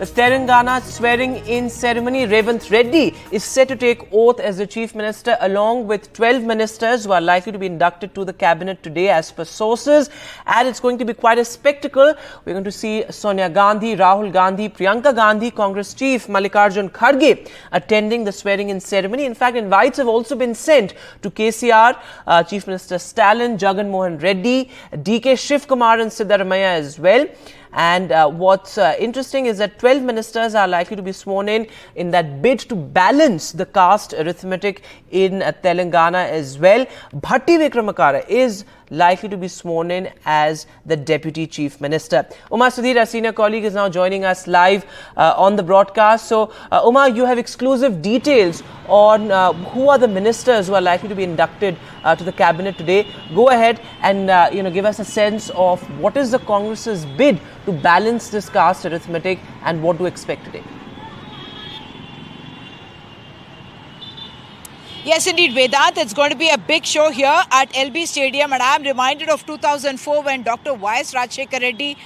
The Telangana swearing-in ceremony. Revanth Reddy is set to take oath as the Chief Minister along with 12 ministers who are likely to be inducted to the cabinet today as per sources. And it's going to be quite a spectacle. We're going to see Sonia Gandhi, Rahul Gandhi, Priyanka Gandhi, Congress Chief Mallikarjun Kharge attending the swearing-in ceremony. In fact, invites have also been sent to KCR, Chief Minister Stalin, Jagan Mohan Reddy, DK Shiv Kumar and Siddaramaiah as well. And what's interesting is that 12 ministers are likely to be sworn in that bid to balance the caste arithmetic in Telangana as well. Bhatti Vikramakara is likely to be sworn in as the Deputy Chief Minister. Uma Sudhir, our senior colleague, is now joining us live on the broadcast. So, Uma, you have exclusive details on who are the ministers who are likely to be inducted to the cabinet today. Go ahead and give us a sense of what is the Congress's bid to balance this caste arithmetic and what to expect today. Yes, indeed, Vedant. It's going to be a big show here at LB Stadium. And I'm reminded of 2004 when Dr. Y.S. Rajshekar Reddy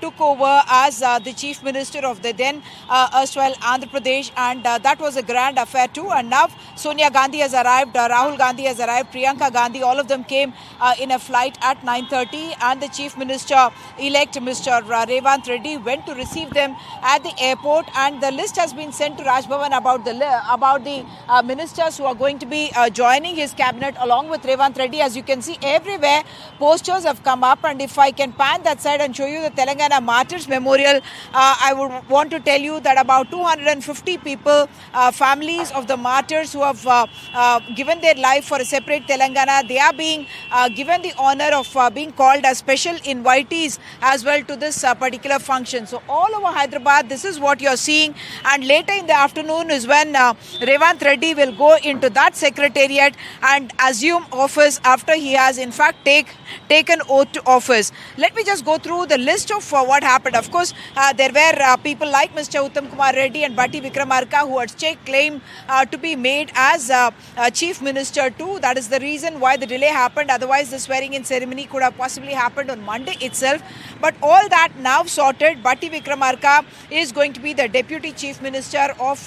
took over as the Chief Minister of the then erstwhile Andhra Pradesh. And that was a grand affair too. And now Sonia Gandhi has arrived, Rahul Gandhi has arrived, Priyanka Gandhi. All of them came in a flight at 9:30. And the Chief Minister-elect, Mr. Revanth Reddy, went to receive them at the airport. And the list has been sent to Raj Bhavan about the ministers who are going to be joining his cabinet along with Revanth Reddy. As you can see, everywhere posters have come up, and if I can pan that side and show you the Telangana Martyrs Memorial, I would want to tell you that about 250 people, families of the martyrs who have given their life for a separate Telangana, they are being given the honor of being called as special invitees as well to this particular function. So all over Hyderabad, this is what you're seeing, and later in the afternoon is when Revanth Reddy will go into that secretariat and assume office after he has in fact taken oath to office. Let me just go through the list of what happened. Of course, there were people like Mr. Uttam Kumar Reddy and Bhatti Vikramarka who had claim to be made as Chief Minister too. That is the reason why the delay happened. Otherwise, the swearing-in ceremony could have possibly happened on Monday itself. But all that now sorted. Bhatti Vikramarka is going to be the Deputy Chief Minister of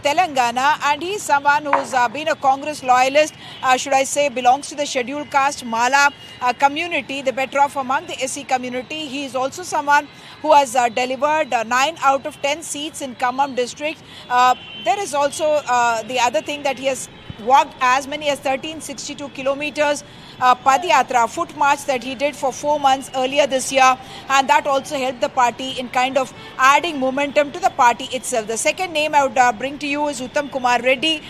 Telangana, and he is someone who's been a Congress loyalist, should I say, belongs to the scheduled caste Mala community, the better off among the SC community. He is also someone who has delivered 9 out of 10 seats in Khammam district. There is also the other thing that he has walked as many as 1362 kilometers Padiyatra, foot march that he did for 4 months earlier this year, and that also helped the party in kind of adding momentum to the party itself. The second name I would bring to you is Uttam Kumar Reddy,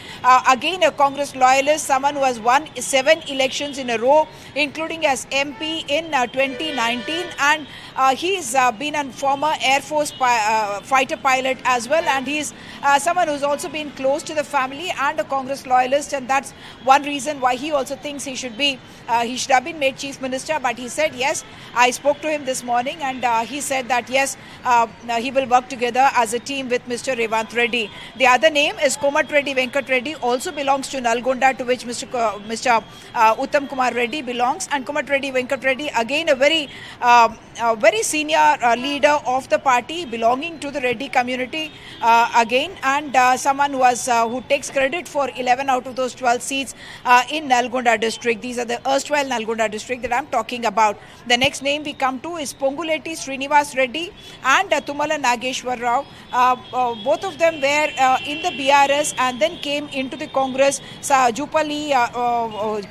again a Congress loyalist, someone who has won 7 elections in a row, including as MP in 2019, and he's been a former Air Force fighter pilot as well, and he's someone who's also been close to the family and a Congress loyalist, and that's one reason why he also thinks he should have been made Chief Minister. But he said yes. I spoke to him this morning, and he said that yes, he will work together as a team with Mr. Revanth Reddy. The other name is Komatreddy Venkat Reddy, also belongs to Nalgonda, to which Mr. Uttam Kumar Reddy belongs. And Komatreddy Venkat Reddy, again a very senior leader of the party, belonging to the Reddy community again, and someone who takes credit for 11 out of those 12 seats in Nalgonda district. These are the erstwhile Nalgonda district that I'm talking about. The next name we come to is Ponguleti Srinivas Reddy and Tumala Nageshwar Rao. Both of them were in the BRS and then came into the Congress. Jupali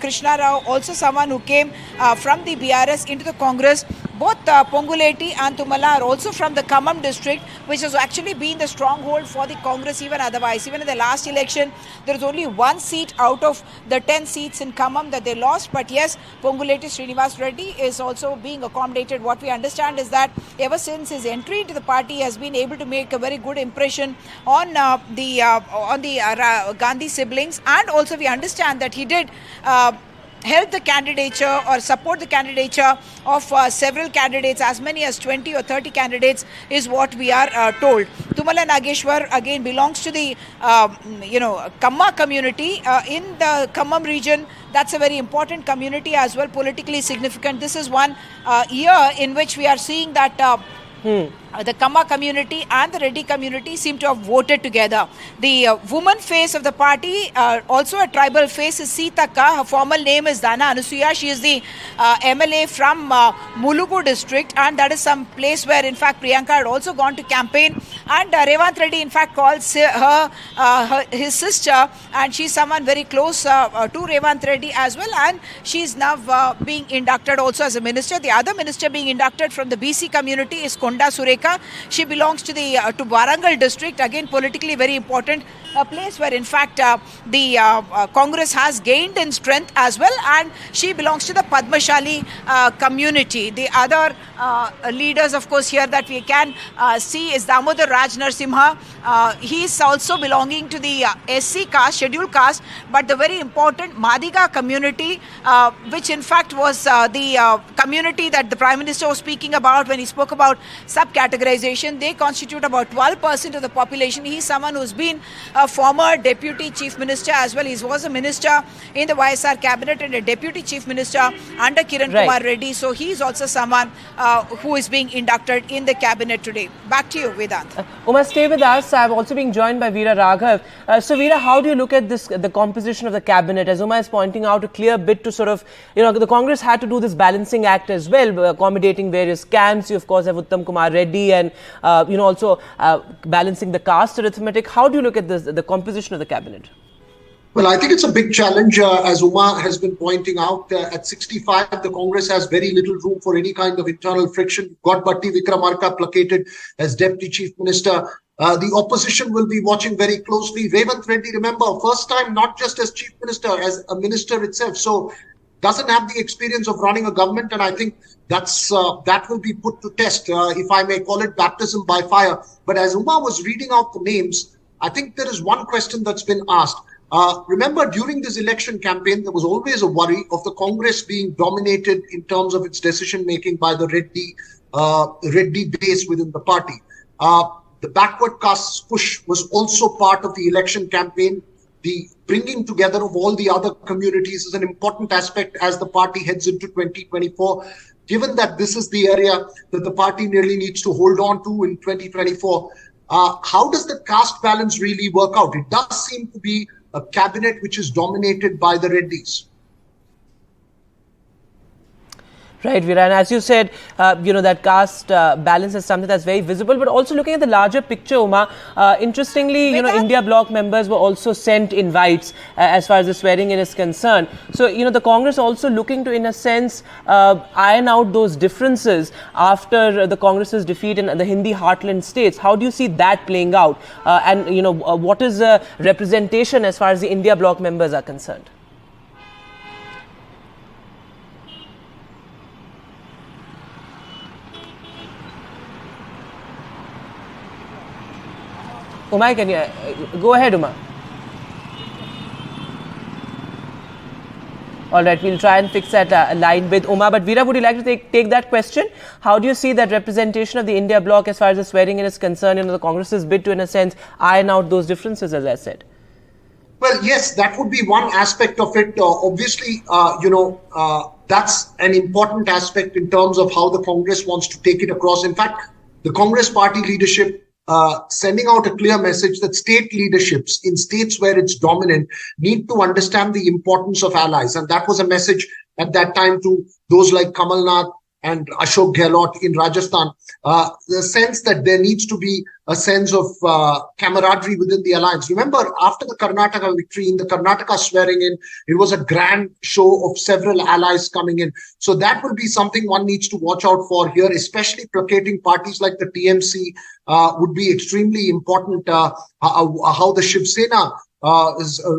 Krishna Rao, also someone who came from the BRS into the Congress. Both Ponguleti and Tumala are also from the Khammam district, which has actually been the stronghold for the Congress even otherwise. Even in the last election, there is only 1 seat out of the 10 seats in Khammam that they lost. But yes, Ponguleti Srinivas Reddy is also being accommodated. What we understand is that ever since his entry into the party, he has been able to make a very good impression on the Gandhi siblings, and also we understand that he did help the candidature or support the candidature of several candidates, as many as 20 or 30 candidates is what we are told. Tumala Nageshwar again belongs to the Kamma community in the Khammam region. That's a very important community as well, politically significant. This is one year in which we are seeing that the Kama community and the Reddy community seem to have voted together. The woman face of the party, also a tribal face, is Sitaka. Her formal name is Dana Anusuya. She is the MLA from Mulugu district, and that is some place where, in fact, Priyanka had also gone to campaign. And Revanth Reddy, in fact, calls her, his sister, and she's someone very close to Revanth Reddy as well. And she's now being inducted also as a minister. The other minister being inducted from the BC community is Konda Sureka. She belongs to the to Warangal district, again politically very important, a place where in fact the Congress has gained in strength as well, and she belongs to the Padmashali community. The other leaders, of course, here that we can see is Damodar Raj Narsimha. He is also belonging to the SC caste, scheduled caste, but the very important Madiga community, which in fact was the community that the Prime Minister was speaking about when he spoke about subcategorization. They constitute about 12% of the population. He is someone who's been a former Deputy Chief Minister as well. He was a minister in the YSR cabinet and a Deputy Chief Minister under Kiran Kumar Reddy. So he is also someone who is being inducted in the cabinet today. Back to you, Vedant. Uma, stay with us. I'm also being joined by Veera Raghav. So Veera, how do you look at this, the composition of the cabinet? As Uma is pointing out, a clear bit to sort of, the Congress had to do this balancing act as well, accommodating various camps. You of course have Uttam Kumar Reddy and, also balancing the caste arithmetic. How do you look at this, the composition of the cabinet? Well, I think it's a big challenge, as Uma has been pointing out. At 65, the Congress has very little room for any kind of internal friction. Got Batti Vikramarka placated as Deputy Chief Minister. The opposition will be watching very closely. Revanth Reddy, remember, first time not just as Chief Minister, as a minister itself. So doesn't have the experience of running a government, and I think that will be put to test, if I may call it baptism by fire. But as Uma was reading out the names, I think there is one question that's been asked. Remember, during this election campaign, there was always a worry of the Congress being dominated in terms of its decision-making by the Reddy base within the party. The backward castes push was also part of the election campaign. The bringing together of all the other communities is an important aspect as the party heads into 2024. Given that this is the area that the party really needs to hold on to in 2024, how does the caste balance really work out? It does seem to be a cabinet which is dominated by the Reddys. Right, Veera. And as you said, that caste balance is something that's very visible. But also looking at the larger picture, Uma, interestingly, India bloc members were also sent invites as far as the swearing in is concerned. So, the Congress also looking to, in a sense, iron out those differences after the Congress's defeat in the Hindi heartland states. How do you see that playing out? And, what is the representation as far as the India bloc members are concerned? Uma, can you go ahead, Uma? All right, we'll try and fix that line with Uma. But Veera, would you like to take that question? How do you see that representation of the India bloc as far as the swearing in is concerned? The Congress's bid to, in a sense, iron out those differences, as I said. Well, yes, that would be one aspect of it. Obviously, that's an important aspect in terms of how the Congress wants to take it across. In fact, the Congress party leadership sending out a clear message that state leaderships in states where it's dominant need to understand the importance of allies. And that was a message at that time to those like Kamal Nath and Ashok Gehlot in Rajasthan, the sense that there needs to be a sense of camaraderie within the alliance. Remember, after the Karnataka victory, in the Karnataka swearing in, it was a grand show of several allies coming in. So that will be something one needs to watch out for here, especially placating parties like the TMC would be extremely important. How the Shiv Sena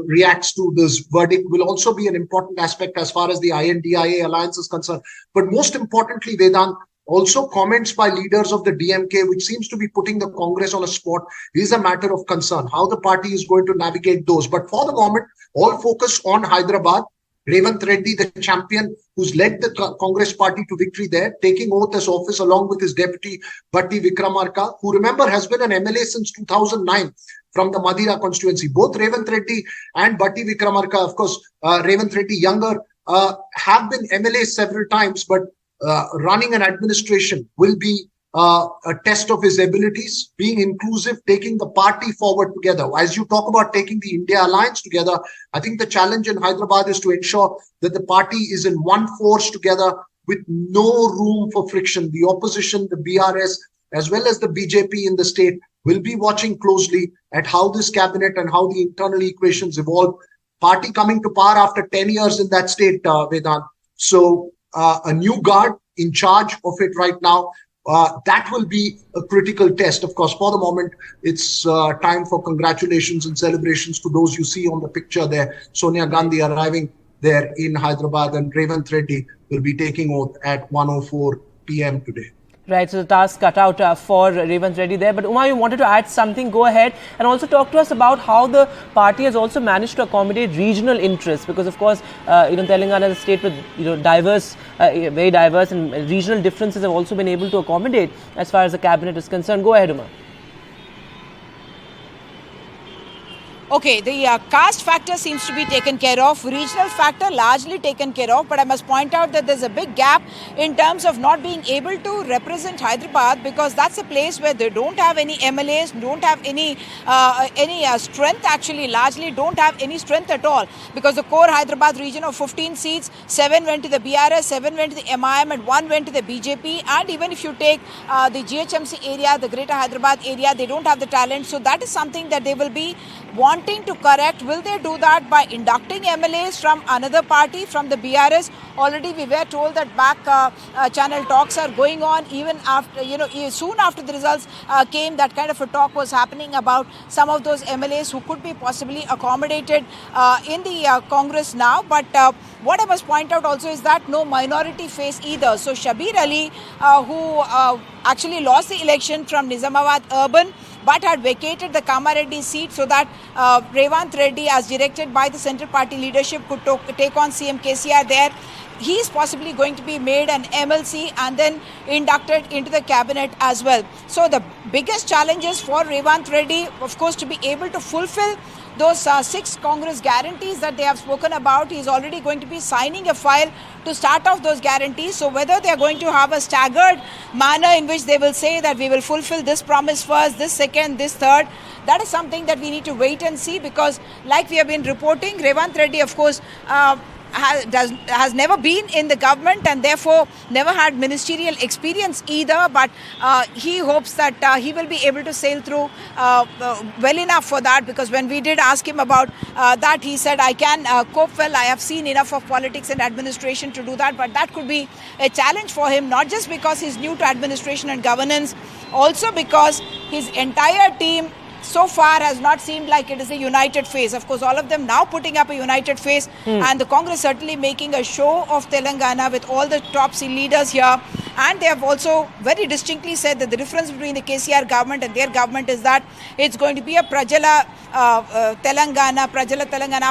reacts to this verdict will also be an important aspect as far as the INDIA alliance is concerned. But most importantly, Vedant, also comments by leaders of the DMK, which seems to be putting the Congress on a spot, is a matter of concern, how the party is going to navigate those. But for the moment, all focus on Hyderabad. Revanth Reddy, the champion who's led the Congress party to victory there, taking oath as office along with his deputy, Batti Vikramarka, who, remember, has been an MLA since 2009 from the Madira constituency. Both Revanth Reddy and Batti Vikramarka, of course, Revanth Reddy younger, have been MLA several times, but running an administration will be a test of his abilities, being inclusive, taking the party forward together. As you talk about taking the India alliance together, I think the challenge in Hyderabad is to ensure that the party is in one force together with no room for friction. The opposition, the BRS, as well as the BJP in the state will be watching closely at how this cabinet and how the internal equations evolve. Party coming to power after 10 years in that state, Vedant. So a new guard in charge of it right now. That will be a critical test. Of course, for the moment, it's time for congratulations and celebrations to those you see on the picture there. Sonia Gandhi arriving there in Hyderabad, and Revanth Reddy will be taking oath at 1:04 p.m. today. Right, so the task cut out for Revanth Reddy there. But Uma, you wanted to add something, go ahead and also talk to us about how the party has also managed to accommodate regional interests, because of course, Telangana is a state with, diverse, very diverse, and regional differences have also been able to accommodate as far as the cabinet is concerned. Go ahead, Uma. Okay, the caste factor seems to be taken care of, regional factor largely taken care of, but I must point out that there's a big gap in terms of not being able to represent Hyderabad, because that's a place where they don't have any MLAs, don't have any strength, actually largely don't have any strength at all, because the core Hyderabad region of 15 seats, 7 went to the BRS, 7 went to the MIM and 1 went to the BJP, and even if you take the GHMC area, the Greater Hyderabad area, they don't have the talent, so that is something that they will be wanting to correct. Will they do that by inducting MLAs from another party, from the BRS? Already we were told that back channel talks are going on, even after, soon after the results came, that kind of a talk was happening about some of those MLAs who could be possibly accommodated in the Congress now. But what I must point out also is that no minority face either. So Shabir Ali, who actually lost the election from Nizamabad Urban, but had vacated the Kamareddy seat so that Revanth Reddy, as directed by the Central Party leadership, could take on CM KCR there. He is possibly going to be made an MLC and then inducted into the cabinet as well. So the biggest challenges for Revanth Reddy, of course, to be able to fulfill those 6 Congress guarantees that they have spoken about. He is already going to be signing a file to start off those guarantees. So whether they are going to have a staggered manner in which they will say that we will fulfill this promise first, this second, this third, that is something that we need to wait and see, because like we have been reporting, Revanth Reddy, of course, has never been in the government and therefore never had ministerial experience either, but he hopes that he will be able to sail through well enough for that, because when we did ask him about that, he said, I can cope well, I have seen enough of politics and administration to do that. But that could be a challenge for him, not just because he's new to administration and governance, also because his entire team so far has not seemed like it is a united face. Of course, all of them now putting up a united face, and the Congress certainly making a show of Telangana with all the top leaders here. And they have also very distinctly said that the difference between the KCR government and their government is that it's going to be a Prajala Telangana,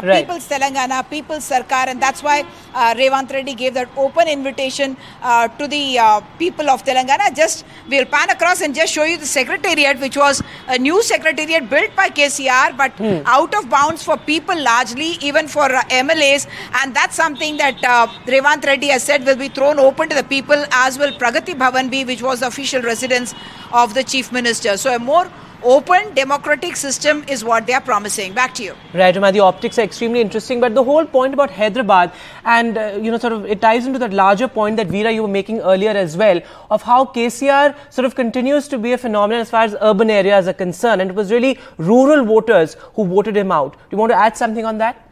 right. People's Telangana, People's Sarkar, and that's why Revanth Reddy gave that open invitation to the people of Telangana. We'll pan across and just show you the secretariat, which was a new secretariat built by KCR, but out of bounds for people largely, even for MLAs, and that's something that Revanth Reddy has said will be thrown open to the people, as will Pragati Bhavan be, which was the official residence of the Chief Minister. So a more open democratic system is what they are promising. Back to you. Right, Uma, the optics are extremely interesting, but the whole point about Hyderabad and it ties into that larger point that Veera, you were making earlier as well, of how KCR sort of continues to be a phenomenon as far as urban areas are concerned, and it was really rural voters who voted him out. Do you want to add something on that?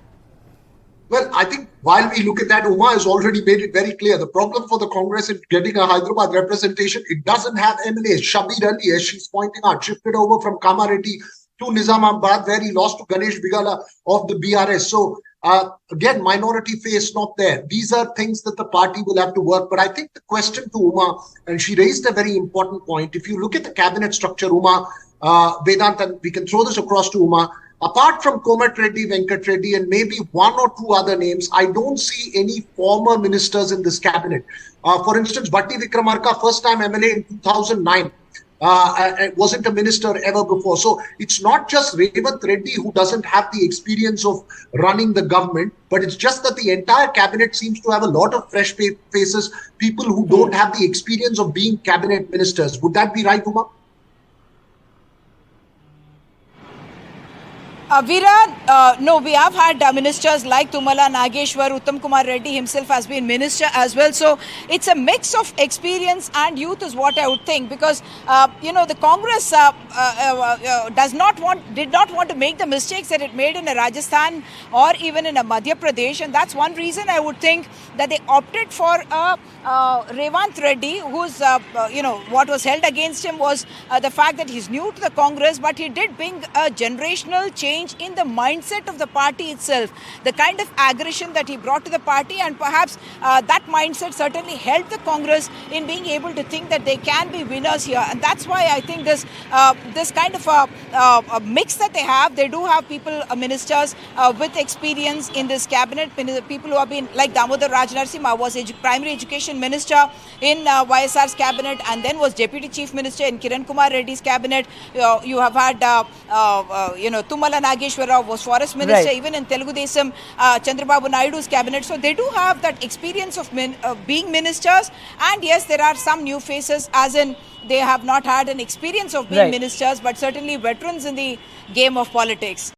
Well, I think while we look at that, Uma has already made it very clear. The problem for the Congress in getting a Hyderabad representation, it doesn't have MLAs. Shabir Ali, as she's pointing out, shifted over from Kamareddy to Nizamabad, where he lost to Ganesh Bigala of the BRS. So, again, minority face not there. These are things that the party will have to work. But I think the question to Uma, and she raised a very important point. If you look at the cabinet structure, Uma, Vedant, and we can throw this across to Uma, apart from Komat Reddy, Venkat Reddy, and maybe 1 or 2 other names, I don't see any former ministers in this cabinet. For instance, Bhatti Vikramarka, first time MLA in 2009. wasn't a minister ever before. So it's not just Revanth Reddy who doesn't have the experience of running the government, but it's just that the entire cabinet seems to have a lot of fresh faces, people who don't have the experience of being cabinet ministers. Would that be right, Uma? Veera, no, we have had ministers like Tumala Nageshwar. Uttam Kumar Reddy himself has been minister as well. So it's a mix of experience and youth is what I would think, because the Congress did not want to make the mistakes that it made in a Rajasthan or even in a Madhya Pradesh, and that's one reason I would think that they opted for Revanth Reddy, who's what was held against him was the fact that he's new to the Congress, but he did bring a generational change in the mindset of the party itself, the kind of aggression that he brought to the party, and perhaps that mindset certainly helped the Congress in being able to think that they can be winners here. And that's why I think this kind of a mix that they do have people, ministers with experience in this cabinet, people who have been, like Damodar Raj Narasimha was primary education minister in YSR's cabinet and then was deputy chief minister in Kiran Kumar Reddy's cabinet. You have had Tumala Nageshwar Rao was forest minister, Right. even in Telugu Desam, Chandrababu Naidu's cabinet. So they do have that experience of being ministers. And yes, there are some new faces, as in they have not had an experience of being Right. ministers, but certainly veterans in the game of politics.